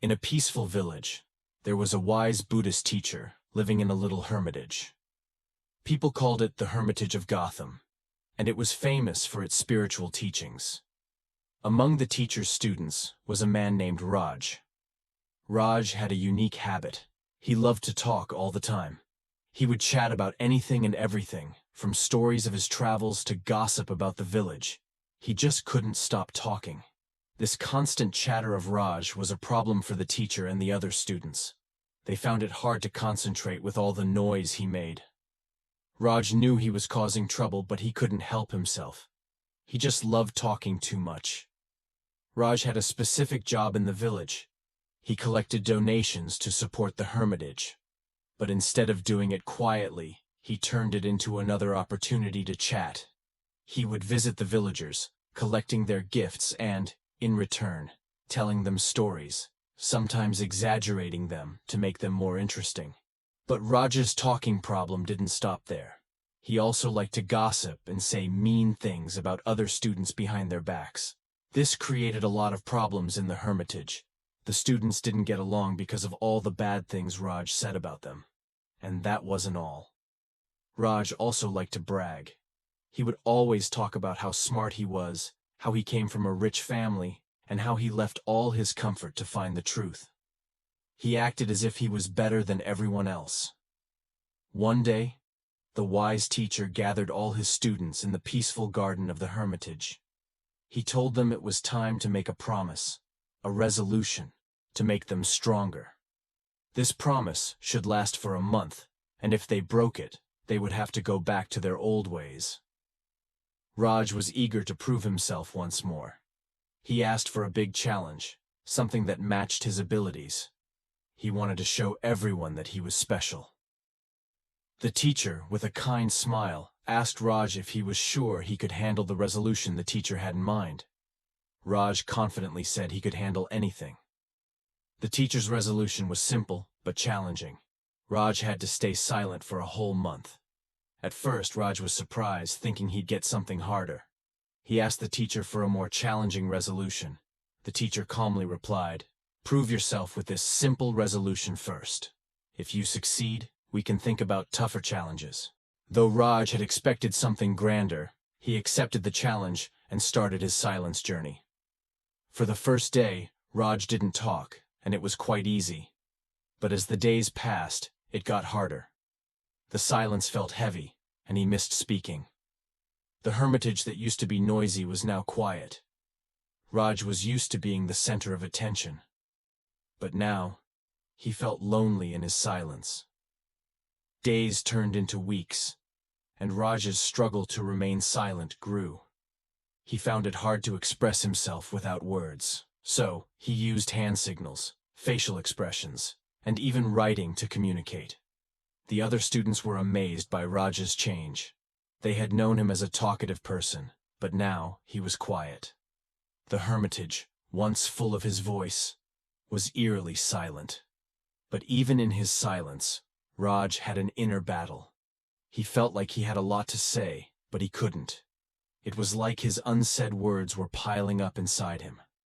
In a peaceful village, there was a wise Buddhist teacher living in a little hermitage. People called it the Hermitage of Gotham, and it was famous for its spiritual teachings. Among the teacher's students was a man named Raj. Raj had a unique habit. He loved to talk all the time. He would chat about anything and everything, from stories of his travels to gossip about the village. He just couldn't stop talking. This constant chatter of Raj was a problem for the teacher and the other students. They found it hard to concentrate with all the noise he made. Raj knew he was causing trouble, but he couldn't help himself. He just loved talking too much. Raj had a specific job in the village. He collected donations to support the hermitage. But instead of doing it quietly, he turned it into another opportunity to chat. He would visit the villagers, collecting their gifts and, in return, telling them stories, sometimes exaggerating them to make them more interesting. But Raj's talking problem didn't stop there. He also liked to gossip and say mean things about other students behind their backs. This created a lot of problems in the hermitage. The students didn't get along because of all the bad things Raj said about them. And that wasn't all. Raj also liked to brag. He would always talk about how smart he was, how he came from a rich family, and how he left all his comfort to find the truth. He acted as if he was better than everyone else. One day, the wise teacher gathered all his students in the peaceful garden of the hermitage. He told them it was time to make a promise, a resolution, to make them stronger. This promise should last for a month, and if they broke it, they would have to go back to their old ways. Raj was eager to prove himself once more. He asked for a big challenge, something that matched his abilities. He wanted to show everyone that he was special. The teacher, with a kind smile, asked Raj if he was sure he could handle the resolution the teacher had in mind. Raj confidently said he could handle anything. The teacher's resolution was simple but challenging. Raj had to stay silent for a whole month. At first, Raj was surprised, thinking he'd get something harder. He asked the teacher for a more challenging resolution. The teacher calmly replied, "Prove yourself with this simple resolution first. If you succeed, we can think about tougher challenges." Though Raj had expected something grander, he accepted the challenge and started his silence journey. For the first day, Raj didn't talk, and it was quite easy. But as the days passed, it got harder. The silence felt heavy, and he missed speaking. The hermitage that used to be noisy was now quiet. Raj was used to being the center of attention. But now, he felt lonely in his silence. Days turned into weeks, and Raj's struggle to remain silent grew. He found it hard to express himself without words, so he used hand signals, facial expressions, and even writing to communicate. The other students were amazed by Raj's change. They had known him as a talkative person, but now he was quiet. The hermitage, once full of his voice, was eerily silent. But even in his silence, Raj had an inner battle. He felt like he had a lot to say, but he couldn't. It was like his unsaid words were piling up inside him.